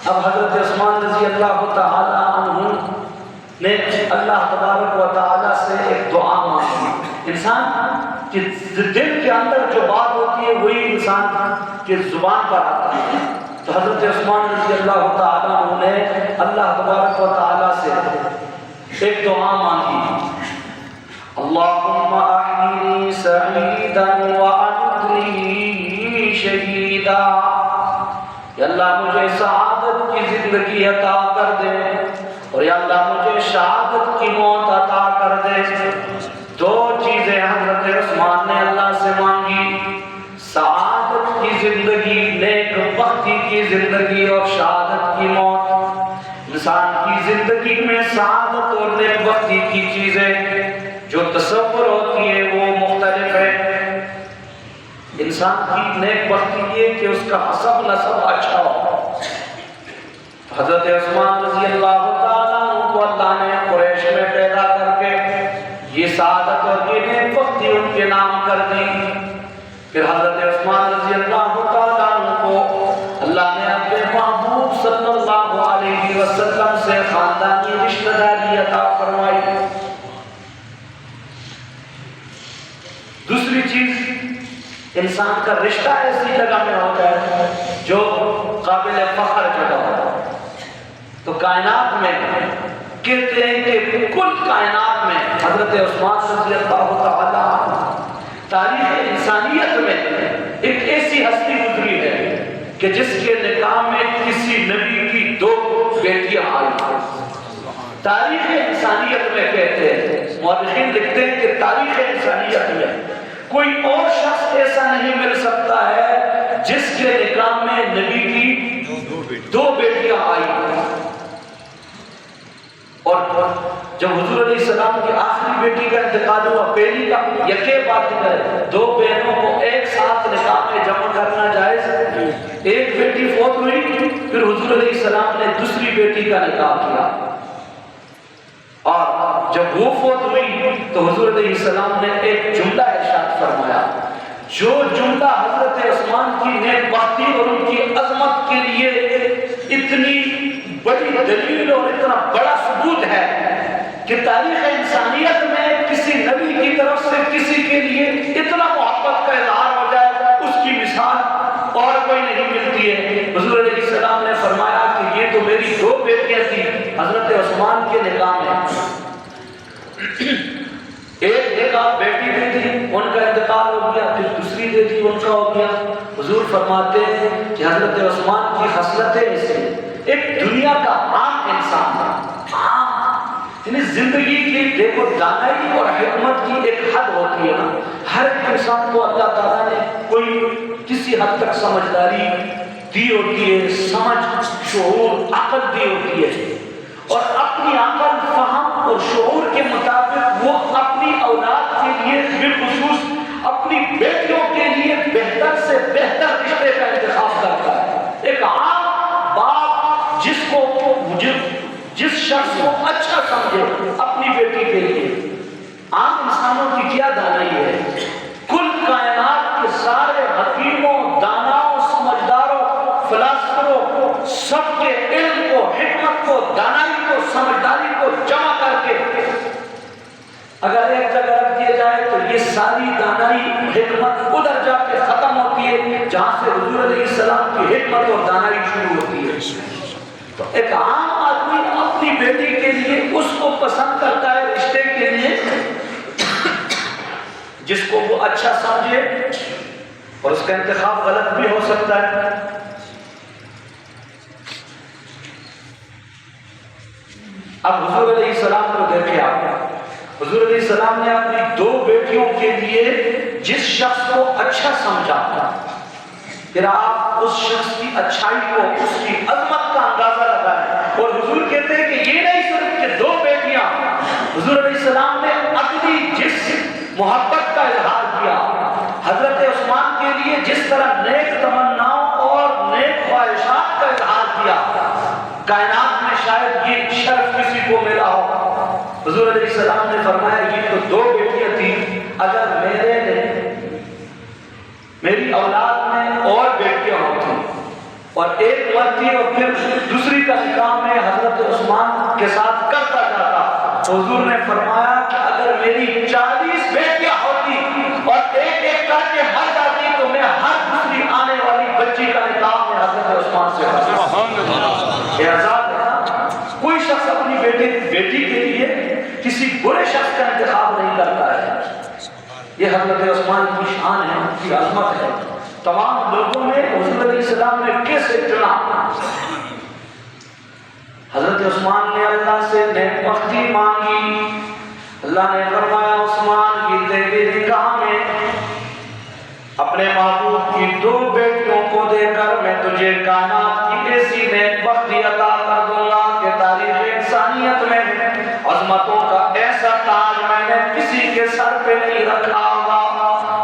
اب حضرت عثمان رضی اللہ تعالی عنہ نے اللہ تبارک و تعالی سے ایک دعا مانگی. انسان کہ دل کے اندر جو بات ہوتی ہے وہی انسان کے زبان پر آتا ہے. تو حضرت عثمان رضی اللہ تعالی عنہ نے اللہ تبارک و تعالی سے ایک دعا مانگی. اللہم احیینی سعیدا وامتنی شہیدا. یا اللہ مجھے سعادت کی زندگی عطا کر دے اور یا اللہ مجھے شہادت کی موت عطا کر دے. دو چیزیں حضرت عثمان نے اللہ سے مانگی، سعادت کی زندگی، نیک بختی کی زندگی اور شہادت کی موت. انسان کی زندگی میں سعادت اور نیک بختی کی چیزیں جو تصور ہوتی ہے وہ مختلف ہے. انسان کی نیک بختی یہ کہ اس کا حسب نسب اچھا ہو. حضرت عثمان رضی اللہ تعالیٰ عنہ کو اللہ نے قریش میں پیدا کر کے یہ سعادت اور یہ نیک بختی ان کے نام کر دی. پھر حضرت عثمان رضی اللہ تعالیٰ عنہ کو اللہ نے اپنے محبوب صلی اللہ علیہ وسلم سے خاندانی رشتہ داری عطا فرمائی. دوسری چیز، انسان کا رشتہ ایسی جگہ میں ہوتا ہے جو قابل فخر جگہ ہوتا ہے. تو کائنات میں کہتے ہیں کہ کل کائنات میں حضرت عثمان رضی اللہ تعالی عنہ تاریخ انسانیت میں ایک ایسی ہستی گزری ہے کہ جس کے نکاح میں کسی نبی کی دو بیٹیاں آئی. تاریخ انسانیت میں کہتے ہیں، مورخین لکھتے ہیں کہ تاریخ انسانیت میں کوئی اور شخص ایسا نہیں مل سکتا ہے جس کے نکاح میں نبی کی دو بیٹیاں آئی. اور جب حضور علیہ السلام کی آخری بیٹی کا انتقال ہوا، پہلی کا یکے بات ہے، دو بہنوں کو ایک ساتھ نکاح میں جمع کرنا جائز ہے. ایک بیٹی فوت ہوئی، پھر حضور علیہ السلام نے دوسری بیٹی کا نکاح کیا. اور جب وہ فوت ہوئی تو حضور علیہ السلام نے ایک جملہ ارشاد فرمایا، جو جملہ حضرت عثمان کی نیک بختی اور ان کی عظمت کے لیے اتنی بڑی دلیل اور اتنا بڑا ثبوت ہے کہ تاریخ انسانیت میں کسی نبی کی طرف سے کسی کے لیے اتنا محبت کا اظہار ہو جائے، اس کی مثال اور کوئی نہیں ملتی ہے. حضور علیہ السلام نے فرمایا کہ یہ تو میری دو بیٹیاں تھیں حضرت عثمان کے نکاح میں. ایک نکاح بیٹی دے دی، ان کا انتقال ہو گیا، پھر دوسری دے دی، ان کا ہو گیا. حضور فرماتے ہیں کہ حضرت عثمان کی خصلتیں اسے ایک دنیا کا عام انسان تھا. یعنی زندگی کی دیکھو دانائی اور حکمت کی ایک حد ہوتی ہے نا. ہر انسان کو اللہ تعالیٰ نے کوئی کسی حد تک سمجھداری دی ہوتی ہے، سمجھ، شعور، عقل دی ہوتی ہے، اور اپنی عقل، فہم اور شعور کے مطابق وہ اپنی اولاد کے لیے، بالخصوص اپنی بیٹیوں کے لیے بہتر سے بہتر رشتے کا انتخاب کرتا ہے. ایک عام باپ جس شخص کو اچھا سمجھے اپنی بیٹی کے لیے. عام انسانوں کی کیا دانائی ہے، کل کائنات کے سارے حکیموں، داناؤں، سمجھداروں، فلاسفروں، سب کے علم کو، حکمت کو، دانائی کو، سمجھداری کو جمع کر کے اگر ایک جگہ رکھ دیا جائے تو یہ ساری دانائی، حکمت ادھر جا کے ختم ہوتی ہے جہاں سے حضور علیہ السلام کی حکمت اور دانائی شروع ہوتی ہے. تو ایک عام آدمی اپنی بیٹی کے لیے اس کو پسند کرتا ہے رشتے کے لیے جس کو وہ اچھا سمجھے، اور اس کا انتخاب غلط بھی ہو سکتا ہے. اب حضور علیہ السلام کو دیکھیں آپ، حضور علیہ السلام نے اپنی دو بیٹیوں کے لیے جس شخص کو اچھا سمجھا، پھر آپ اس شخص کی اچھائی کو، اس کی عظمت کا اندازہ لگائیں. اور حضور کہتے ہیں کہ یہ نہیں صرف کہ دو بیٹیاں، حضور علیہ السلام نے اپنی جس محبت کا اظہار کیا حضرت عثمان کے لیے، جس طرح نیک تمناؤں اور نیک خواہشات کا اظہار کیا، کائنات میں شاید یہ شرف کسی کو ملا ہو. حضور علیہ السلام نے فرمایا یہ تو دو بیٹیاں تھیں، اگر میری اولاد میں اور بیٹیاں ہوتی اور ایک مرتی اور پھر دوسری کا نکاح میں حضرت عثمان کے ساتھ کرتا جاتا. حضور نے فرمایا کہ اگر میری 40 بیٹیاں ہوتی اور ایک ایک کر کے مر جاتی تو میں ہر دوسری آنے والی بچی کا نکاح میں حضرت عثمان سے کرتا. یہ آزاد ہے نا. کوئی شخص اپنی بیٹی کے لیے کسی برے شخص کا انتخاب نہیں کرتا ہے. یہ حضرت عثمان کی شان ہے, ان کی عظمت ہے. تمام لوگوں نے حضور علیہ السلام نے کیسے چنا؟ حضرت عثمان نے اللہ سے نیک بختی مانگی. اللہ نے فرمایا عثمان کی تیرے نکاح میں اپنے محبوب کی 2 بیٹیوں کو دے کر میں تجھے کائنات کی ایسی نیک بختی عطا کر دوں گا کہ تاریخ انسانیت میں عظمتوں کا ایسا تاج میں نے کسی کے سر پہ نہیں رکھا ہوگا.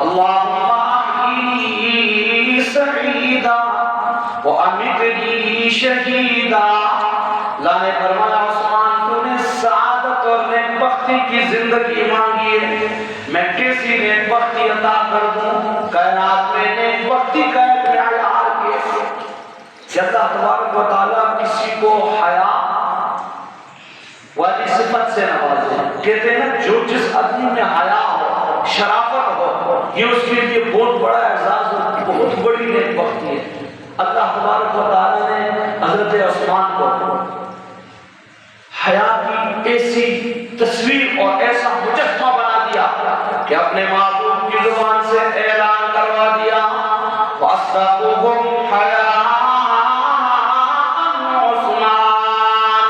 اللہم احیی سعیدا وامتنی شہیدا. اللہ نے فرمایا عثمان تو نے سعادت اور نیک بختی کی زندگی مانگی ہے, میں کیسی نیک بختی عطا کر دوں. کائنات میں نیک بختی کا ایک معیار ہے کہ اللہ تبارک و تعالیٰ کسی کو حیا والی صفت سے نوازے. کہتے ہیں نا جو جس آدمی میں حیا ہو, شرافت ہو, یہ اس کے لیے بہت بڑا اعزاز اور بہت بڑی نیک بختی ہے. اللہ تبارک و تعالیٰ نے حضرت عثمان کو حیا کی ایسی تصویر اور ایسا مجسمہ بنا دیا کہ اپنے محبوب کی زبان سے اعلان کروا دیا وَأَصْدَقُهُمْ حَيَاءً عثمان.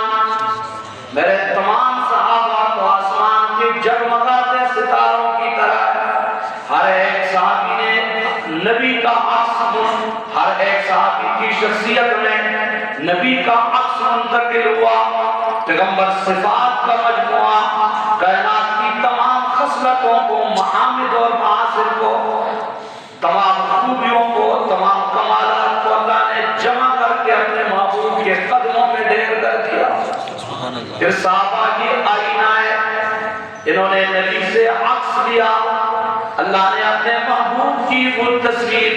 میرے تمام صحابہ تو آسمان کے جگمگاتے ستاروں کی طرح, ہر ایک صحابی نے نبی کا عکس, ہر ایک صحابی کی شخصیت میں نبی کا عکس منتقل ہوا. پیغمبر صفات کا مجموعہ کائنات کی تمام خصلتوں کو, محامد اور معاصر کو, تمام خوبیوں کو, تمام کمالات کو اللہ نے جمع کر کے اپنے محبوب کے قدموں میں ڈھیر کر دیا. پھر صحابہ کی آئینہ ہے, انہوں نے نبی سے عکس لیا. اللہ نے اپنے محبوب کی وہ تصویر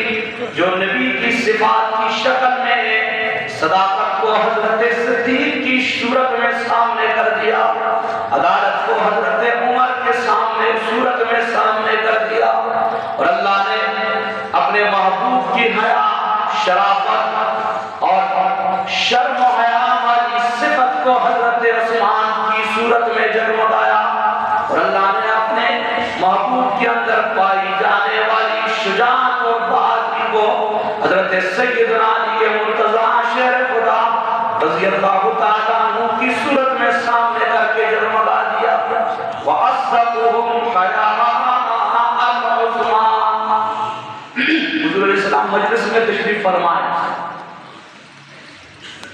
جو نبی کی صفات کی شکل میں ہے, صداقت کو حضرت صدیق کی صورت میں سامنے کر دیا, عدالت کو حضرت عمر کے سامنے صورت میں سامنے کر دیا. اور اللہ نے اپنے محبوب کی حیا, شرافت اور شرم و حیا والی صفت کو حضرت عثمان کی صورت میں جگمگایا. اور اللہ نے اپنے محبوب کے اندر پائی جانے والی شجاعت اور بہادری کو حضرت سیدنا علی مرتضیٰ شیر خدا رضی اللہ تعالیٰ عنہ کی صورت میں سامنے کر کے جگمگا دیا. وَأَصْدَقُهُمْ حَيَاءً عثمان. حضور علیہ السلام مجلس میں تشریف فرمائے.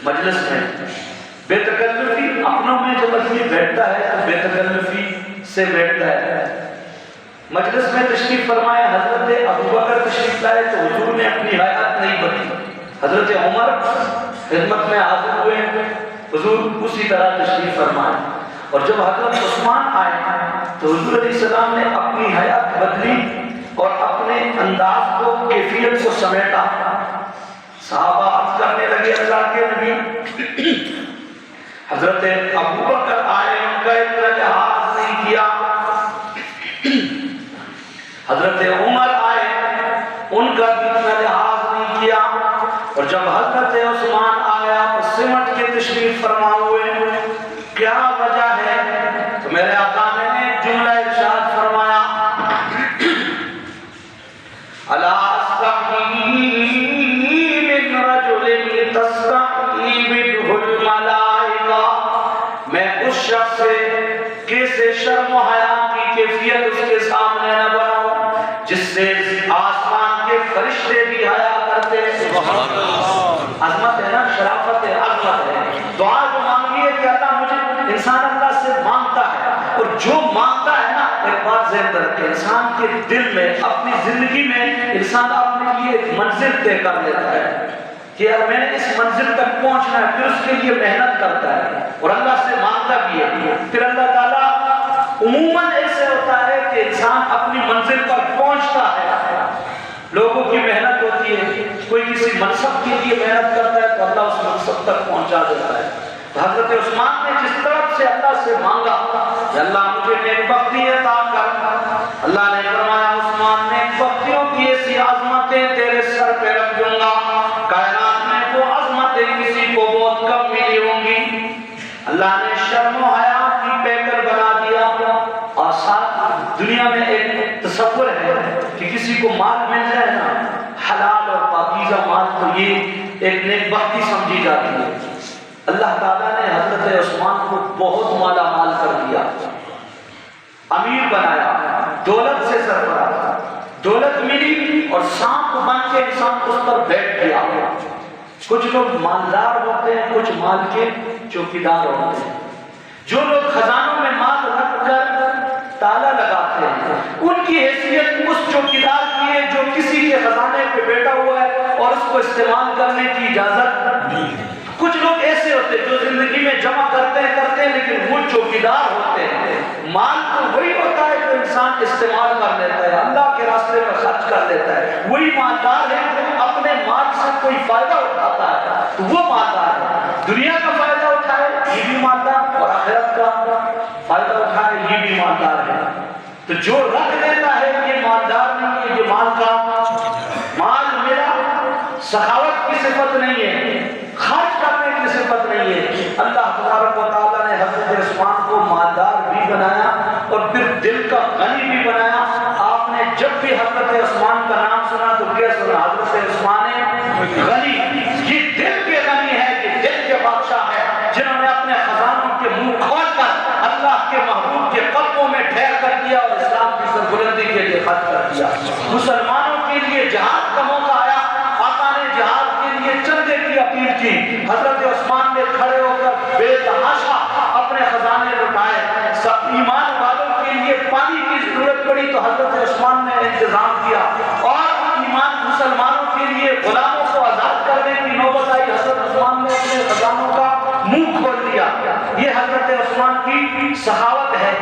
مجلس میں بے تکلفی, اپنوں میں جب آدمی بیٹھتا ہے تو بے تکلفی سے بیٹھتا ہے. مجلس میں تشریف فرمائے, حضرت ابوبکر تشریف لائے تو حضور نے اپنی حیات نہیں بدلی. حضرت عمر خدمت میں حاضر ہوئے, حضور اسی طرح تشریف فرمائے. اور جب حضرت عثمان آئے تو حضور علیہ السلام نے اپنی حیات بدلی اور اپنے انداز کو, کیفیت کو سمیٹا. صحابہ عرض کرنے لگے اللہ کے نبی. حضرت ابوبکر آئے, ان کا اتنا لحاظ نہیں کیا. حضرت عمر آئے, ان کا اتنا لحاظ نہیں کیا. اور جب حضرت عثمان آیا تو سمٹ کے تشریف فرما ہوئے. کیا وجہ ہے؟ تو میرے آقا نے ایک جملہ ارشاد فرمایا الا استحیی من رجل تستحیی منہ الملائکہ. میں اس شخص سے کیسے شرم و حیا کی کیفیت اس کے سامنے نہ بناؤں جس سے آسمان کے فرشتے بھی حیا کرتے. عظمت ہے نا, شرافت ہے, عظمت ہے. دعا جو مانگی ہے کہ اللہ مجھے, انسان اللہ سے مانگتا ہے اور جو مانگتا ہے نا, ایک بات ذہن رکھے, انسان کے دل میں, اپنی زندگی میں انسان اپنے لیے ایک منزل طے کر لیتا ہے کہ یار میں نے اس منزل تک پہنچنا ہے, پھر اس کے لیے محنت کرتا ہے اور اللہ سے مانگتا بھی ہے. پھر اللہ تعالیٰ عموماً ایسے ہوتا ہے کہ انسان اپنی منزل پر پہنچتا ہے, لوگوں کی محنت ہوتی ہے, کوئی کسی کسی منصب کے لیے محنت کرتا ہے تو اللہ اس منصب تک پہنچا دیتا ہے. تو حضرت عثمان نے جس طرف سے اللہ سے مانگا کہ اللہ مجھے نیک بختی عطا کر، اللہ نے فرمایا عثمان نیک بختیوں کی ایسی عظمتیں تیرے سر پہ رکھ دوں گا، کائنات میں وہ عظمتیں کسی کو بہت کم ملی ہوں گی. اللہ نے شرم و حیا کی پیکر بنا دیا. اور ساتھ دنیا میں ایک تصور ہے کہ کسی کو مال مل جائے نا، حلال اور پاکیزہ مال، تو یہ ایک نیک بختی سمجھی جاتی ہے. اللہ تعالیٰ نے حضرت عثمان کو بہت مالا مال کر دیا، امیر بنایا، دولت سے سرفراز، دولت ملی اور سانپ بن کے انسان اس پر بیٹھ گیا. کچھ لوگ مالدار ہوتے ہیں، کچھ مال کے چوکیدار ہوتے ہیں. جو لوگ خزانوں میں مال رکھ کر تالا لگاتے ہیں، ان کی حیثیت اس چوکیدار کی ہے جو کسی کے خزانے پہ بیٹھا ہوا ہے اور اس کو استعمال کرنے کی اجازت نہیں ہے. کچھ لوگ ایسے ہوتے ہیں جو زندگی میں جمع کرتے ہیں لیکن وہ چوکیدار ہوتے ہیں. مال تو وہی ہوتا ہے جو انسان استعمال کر لیتا ہے، اللہ کے راستے میں خرچ کر لیتا ہے. وہی مالدار ہے جو اپنے مال سے کوئی فائدہ اٹھاتا ہے تو وہ مالدار ہے. دنیا کا فائدہ اٹھائے یہ بھی مالدار، اور آخرت کا فائدہ اٹھائے یہ بھی مالدار ہے. تو جو رکھ دیتا ہے یہ مالدار نہیں ہے، یہ مال کا مال میرا سخاوت کی صفت نہیں ہے، خرچ کرنے کی صفت نہیں ہے. اللہ تبارک و تعالیٰ نے حضرت عثمان کو مالدار بھی بنایا اور پھر دل کا غنی بھی بنایا. آپ نے جب بھی حضرت عثمان کا نام سنا تو کیا سنا؟ حضرت عثمان غنی. یہ دل کے غنی ہے، یہ دل کے بادشاہ ہے جنہوں نے اپنے خزانوں کے منہ کھول کر اللہ کے محبوب کے قدموں میں ٹھہر کر دیا اور اسلام کی سربلندی کے لیے خرچ کر دیا. مسلمانوں کے لیے جہاد کا موقع آیا، آقا نے جہاد کے لیے چندے کی اپیل کی. حضرت عثمان نے کھڑے ہو کر بے تحاشا اپنے خزانے لٹائے. سب ایمان والوں کے لیے پانی کی ضرورت پڑی تو حضرت عثمان نے انتظام کیا، اور ایمان مسلمانوں کے لیے غلاموں کو آزاد کرنے کی نوبت آئی، حضرت عثمان نے اپنے خزانوں کا منہ کھول دیا. یہ حضرت عثمان کی سخاوت ہے.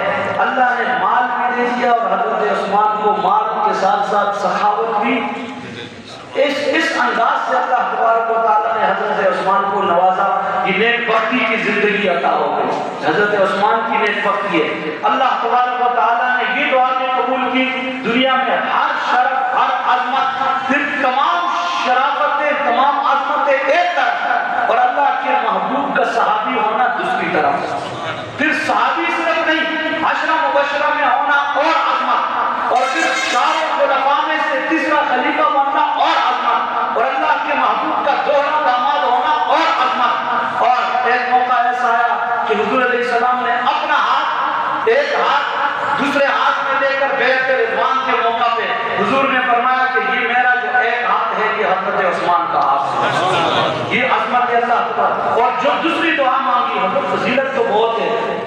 اللہ نے مال بھی دے دیا اور حضرت عثمان کو مال کے ساتھ ساتھ سخاوت بھی. اس انداز سے اللہ تبارک و تعالیٰ نے حضرت عثمان کو نوازا. یہ نیک بختی کی زندگی عطا ہو گئی. حضرت عثمان کی نیک بختی ہے. اللہ تبارک و تعالیٰ نے یہ دعا بھی قبول کی، دنیا میں ہر شرف، ہر عظمت، پھر تمام شرافتیں، تمام عظمتیں ایک طرف اور اللہ کے محبوب کا صحابی ہونا دوسری طرف. پھر صحابی صرف نہیں، عشرہ مبشرہ میں ہونا اور عظمت، اور پھر چار خلفاء میں سے تیسرا خلیفہ بننا اور عظمت، اور اللہ کے محبوب کا دوہرا داماد ہونا اور عظمت. اور ایک موقع ایسا آیا کہ حضور علیہ السلام نے اپنا ہاتھ، ایک ہاتھ دوسرے ہاتھ میں لے کر بیعت رضوان کے موقع پہ حضور نے فرمایا کہ یہ میرا جو ایک ہاتھ ہے یہ حضرت عثمان کا ہاتھ ہے. یہ عظمت ہے اللہ تعالیٰ. اور جو دوسری دعا مانگی، حضرت فضیلت تو بہت ہے،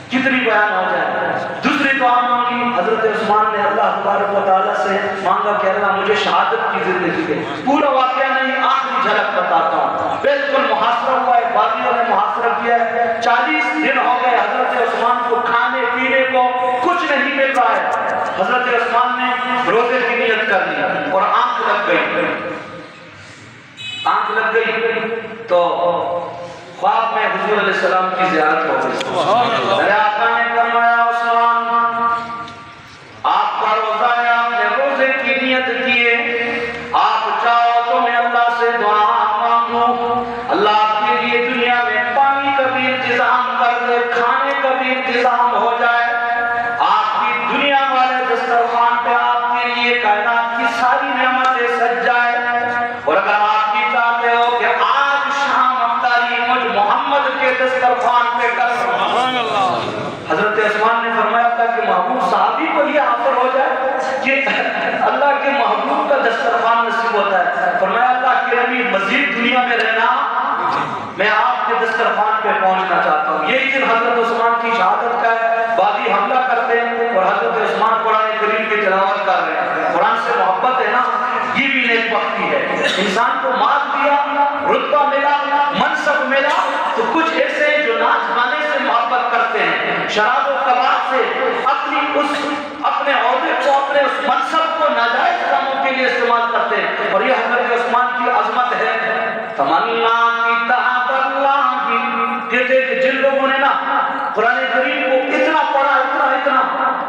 کتنی بیان ہو جائے. دوسری دعا مانگی حضرت عثمان نے اللہ تبارک و تعالیٰ سے مانگا کہ اللہ مجھے شہادت کی زندگی دے. پورا واقعہ نہیں، آخری جھلک بتاتا ہوں. بالکل محاصرہ ہوا ہے، باغیوں نے محاصرہ کیا ہے. 40 دن ہو گئے حضرت عثمان کو کھانے پینے کو کچھ نہیں مل رہا ہے. حضرت عثمان نے روزے کی نیت کر لی اور آنکھ لگ گئی. آنکھ لگ گئی تو خواب میں حضور علیہ السلام کی زیارت ہو گئی. میرے آقا نے فرمایا عثمان آپ کا روزہ ہے، آپ نے روزے کی نیت کیے، آپ چاہو تو میں اللہ سے دعا مانگوں، اللہ آپ کے لیے دنیا میں پانی کا بھی انتظام کر دے، کھانے کا بھی انتظام ہو جائے، آپ کی دنیا والے دسترخوان پہ آپ کے لیے کائنات کی ساری نعمتیں سج جائے. اور اگر آپ بھی چاہتے ہو کہ آج شام افطاری مجھ محمد کے دسترخوان پہ کر، حضرت عثمان نے فرمایا اللہ کے محبوب صحابی کو یہ حاصل ہو جائے کہ اللہ کے محبوب کا دسترخوان نصیب ہوتا ہے. فرمایا اللہ کے نبی مزید دنیا میں رہنا، میں آپ کے دسترخوان پہ پہنچنا چاہتا ہوں. یہی دن حضرت عثمان کی شہادت کا ہے. باغی حملہ کرتے ہیں اور حضرت عثمان قرآن کریم کی تلاوت کر رہے ہیں. قرآن سے محبت ہے نا، یہ بھی نیک بختی ہے. انسان کو مال دیا، رتبہ ملا، منصب ملا، تو کچھ ایسے ہیں جو ناچ گانے سے محبت کرتے ہیں، شراب و کباب سے اپنے عہدے کو، اپنے اس منصب کو ناجائز کاموں کے لیے لیے استعمال کرتے ہیں، اور یہ حضرت عثمان کی عظمت ہے. تمنا کی طاعت اللہ کی، کہتے ہیں کہ جن لوگوں نے نا قرآن کریم کو اتنا پڑھا، اتنا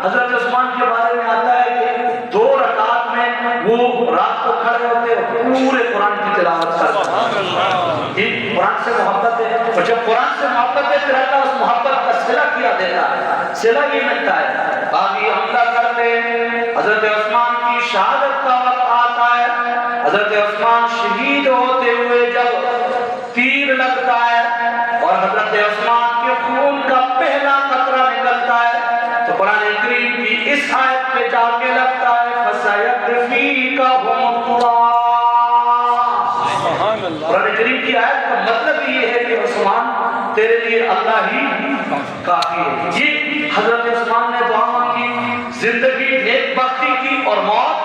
حضرت عثمان کے بارے میں آتا ہے کہ 2 رکعت میں وہ رات کو کھڑے ہوتے اور پورے قرآن کی تلاوت کرتے ہیں. قرآن سے محبت ہے، اور جب قرآن سے محبت ہے پھر اللہ اس محبت کا صلہ کیا دیتا ہے، صلہ یہ ملتا ہے. باقی حملہ کرتے حضرت عثمان کی شہادت کا وقت آتا ہے. حضرت عثمان شہید ہوتے ہوئے جب تیر لگتا ہے اور حضرت عثمان کے خون کا پہلا قطرہ نکلتا ہے تو قرآن کریم کی اس آیت پہ جا کے لگتا ہے فَسَيَكْفِيكَهُمُ اللَّهُ. قرآن کریم کی آیت کا مطلب یہ ہے کہ عثمان تیرے لیے اللہ ہی کافی ہے. یہ حضرت عثمان نے دعا مانگی، زندگی نیک بختی کی اور موت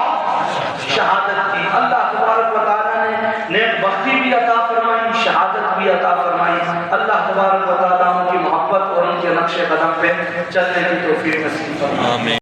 شہادت کی. اللہ تبارک و تعالیٰ نے نیک بختی بھی عطا فرمائی، شہادت بھی عطا فرمائی. اللہ تبارک و تعالیٰ ان کی محبت اور ان کے نقش قدم پہ چلنے کی توفیق نصیب فرمائے.